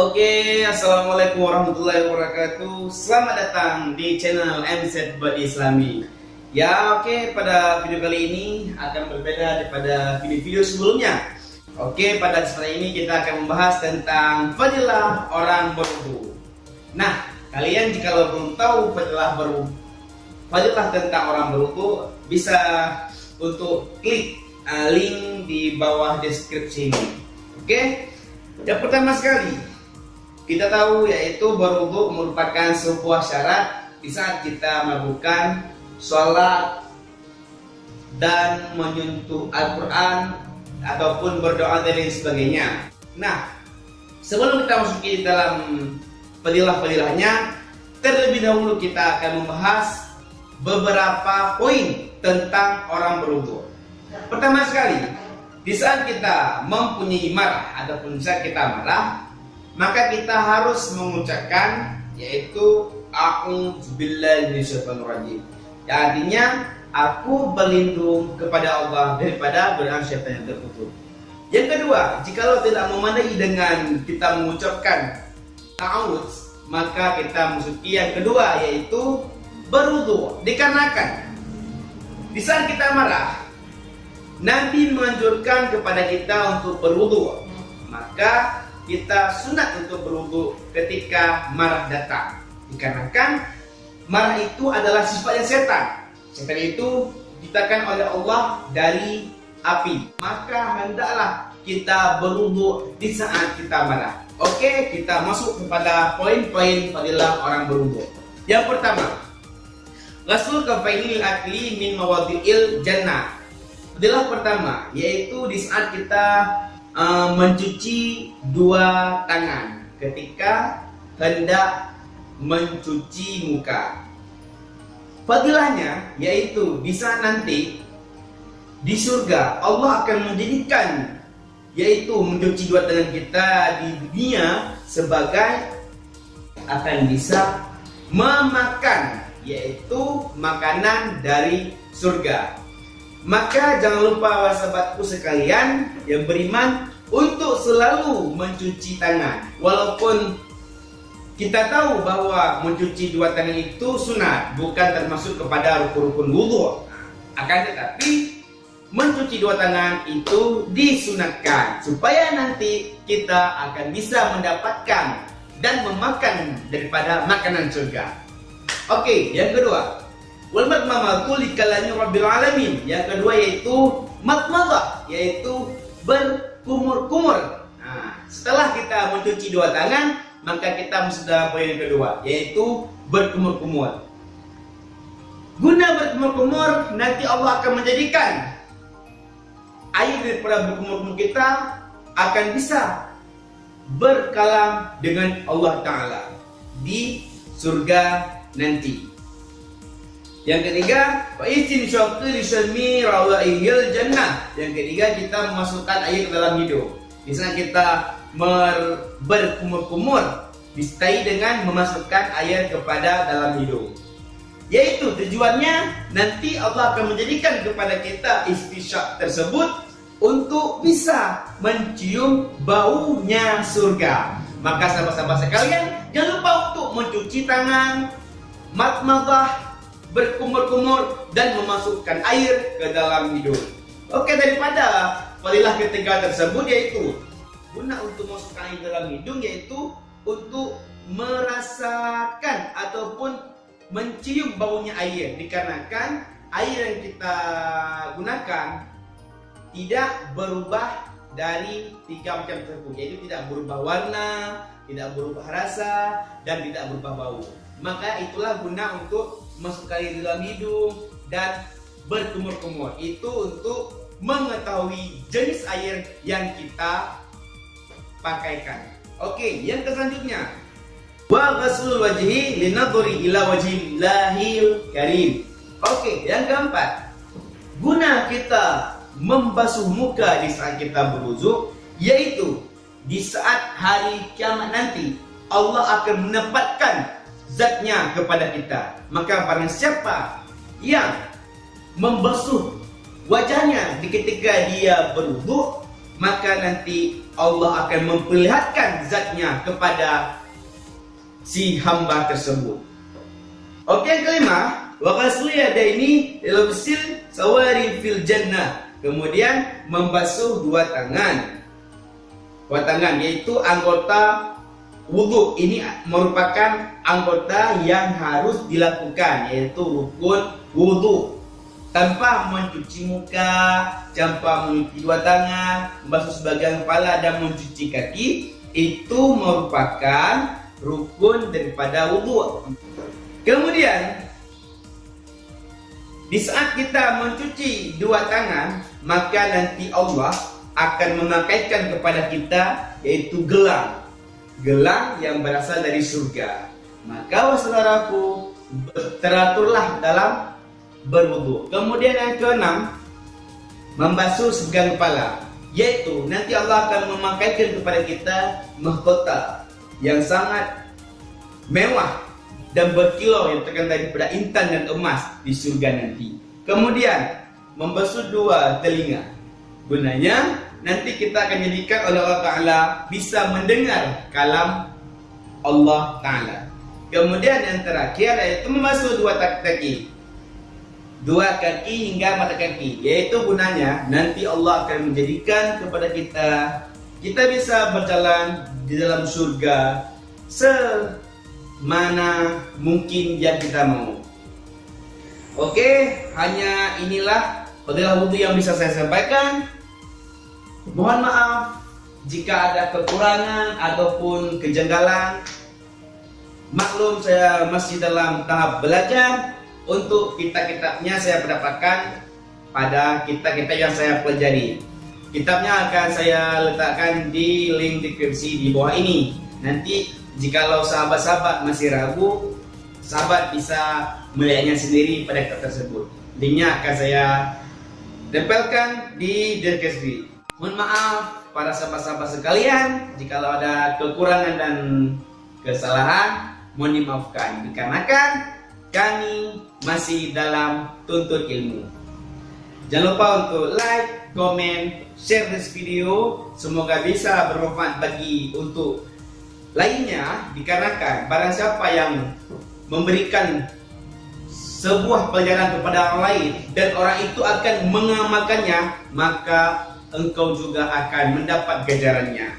Oke, assalamualaikum warahmatullahi wabarakatuh. Selamat datang di channel MZ Body Islami. Ya, oke, pada video kali ini akan berbeda daripada video-video sebelumnya. Oke, pada kesempatan ini kita akan membahas tentang fadilah orang berwudu. Nah, kalian jika belum tahu fadilah tentang orang berwudu, bisa untuk klik link di bawah deskripsi ini. Oke, yang pertama sekali kita tahu yaitu berwudu merupakan sebuah syarat di saat kita melakukan sholat dan menyentuh Al-Quran ataupun berdoa dan lain sebagainya. Nah, sebelum kita masuk ke dalam fadilah-fadilahnya, terlebih dahulu kita akan membahas beberapa poin tentang orang berwudu. Pertama sekali, di saat kita mempunyai marah ataupun saat kita marah, maka kita harus mengucapkan yaitu a'udzubillahi minasyaitonirrajim. Artinya aku berlindung kepada Allah daripada godaan syaitan yang terkutuk. Yang kedua, jikalau tidak memadai dengan kita mengucapkan a'udz, maka kita masuki yang kedua yaitu berwudu. Dikarenakan di saat kita marah, Nabi menganjurkan kepada kita untuk berwudu. Maka kita sunat untuk berwudu ketika marah datang. Dikarenakan marah itu adalah sifatnya setan. Setan itu diciptakan oleh Allah dari api. Maka hendaklah kita berwudu di saat kita marah. Oke, kita masuk kepada poin-poin fadilah orang berwudu. Yang pertama, ghusl kafainil akli min mawadhi'il jannah. Fadilah pertama yaitu di saat kita mencuci dua tangan ketika hendak mencuci muka. Fadilahnya yaitu di saat nanti di surga Allah akan menjadikan yaitu mencuci dua tangan kita di dunia sebagai akan bisa memakan yaitu makanan dari surga. Maka jangan lupa sahabatku sekalian yang beriman untuk selalu mencuci tangan. Walaupun kita tahu bahwa mencuci dua tangan itu sunat, bukan termasuk kepada rukun-rukun wudu. Akan tetapi mencuci dua tangan itu disunatkan supaya nanti kita akan bisa mendapatkan dan memakan daripada makanan surga. Oke, yang kedua, wal madmadatu likalami rabbil alamin. Yang kedua yaitu madmadah, yaitu berkumur-kumur. Nah, setelah kita mencuci dua tangan, maka kita sudah poin yang kedua yaitu berkumur-kumur. Guna berkumur-kumur, nanti Allah akan menjadikan air daripada berkumur-kumur kita akan bisa berkalam dengan Allah Ta'ala di surga nanti. Yang ketiga, fa'izin syaqi lisami rawaihil jannah. Yang ketiga, kita memasukkan air ke dalam hidung. Di sana kita berkumur-kumur disertai dengan memasukkan air kepada dalam hidung. Yaitu tujuannya nanti Allah akan menjadikan kepada kita istisyak tersebut untuk bisa mencium baunya surga. Maka sahabat-sahabat sekalian, jangan lupa untuk mencuci tangan, madmadah, berkumur-kumur dan memasukkan air ke dalam hidung. Oke, daripada fadilah ketiga tersebut yaitu guna untuk memasukkan air dalam hidung, yaitu untuk merasakan ataupun mencium baunya air. Dikarenakan air yang kita gunakan tidak berubah dari tiga macam tersebut, yaitu tidak berubah warna, tidak berubah rasa, dan tidak berubah bau. Maka itulah guna untuk masukkan air dalam hidung dan berkumur-kumur. Itu untuk mengetahui jenis air yang kita pakaikan. Oke, yang selanjutnya, wa ghuslul wajhi linadhuri ila wajhillahil karim. Oke, yang keempat, guna kita membasuh muka di saat kita berwudu, yaitu di saat hari kiamat nanti Allah akan menempatkan zatnya kepada kita. Maka barang siapa yang membasuh wajahnya ketika dia berwudu, maka nanti Allah akan memperlihatkan zatnya kepada si hamba tersebut. Oke, yang kelima, wa ghasli yadaini ila ghusl sawari fil jannah. Kemudian membasuh dua tangan. Dua tangan yaitu anggota wudhu. Ini merupakan anggota yang harus dilakukan, yaitu rukun wudhu. Tanpa mencuci muka, tanpa mencuci dua tangan, membasuh sebagian kepala dan mencuci kaki, itu merupakan rukun daripada wudhu. Kemudian di saat kita mencuci dua tangan, maka nanti Allah akan memakaikan kepada kita yaitu gelang. Gelang yang berasal dari surga. Maka saudaraku, teraturlah dalam berwudu. Kemudian yang keenam, membasuh sebagian kepala, yaitu nanti Allah akan memakaikan kepada kita mahkota yang sangat mewah dan berkilau yang terkandung daripada intan dan emas di surga nanti. Kemudian membasuh dua telinga, gunanya nanti kita akan jadikan oleh Allah Ta'ala bisa mendengar kalam Allah Ta'ala. Kemudian yang terakhir yaitu membasuh dua kaki, dua kaki hingga mata kaki, yaitu gunanya nanti Allah akan menjadikan kepada kita bisa berjalan di dalam surga semana mungkin yang kita mau. Oke, hanya inilah fadilah wudhu yang bisa saya sampaikan. Mohon maaf jika ada kekurangan ataupun kejanggalan. Maklum, saya masih dalam tahap belajar. Untuk kitab-kitabnya saya mendapatkan pada kitab-kitab yang saya pelajari. Kitabnya akan saya letakkan di link deskripsi di bawah ini. Nanti jikalau sahabat-sahabat masih ragu, sahabat bisa melihatnya sendiri pada kitab tersebut. Linknya akan saya tempelkan di deskripsi. Mohon maaf para sahabat-sahabat sekalian jikalau ada kekurangan dan kesalahan, mohon dimaafkan dikarenakan kami masih dalam tuntut ilmu. Jangan lupa untuk like, comment, share this video. Semoga bisa bermanfaat bagi untuk lainnya, dikarenakan barang siapa yang memberikan sebuah pelajaran kepada orang lain dan orang itu akan mengamalkannya, maka engkau juga akan mendapat ganjarannya.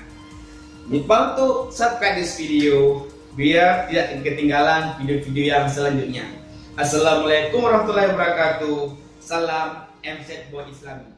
Lupa untuk subscribe this video biar tidak ketinggalan video-video yang selanjutnya. Assalamualaikum warahmatullahi wabarakatuh. Salam MZ Buat Islami.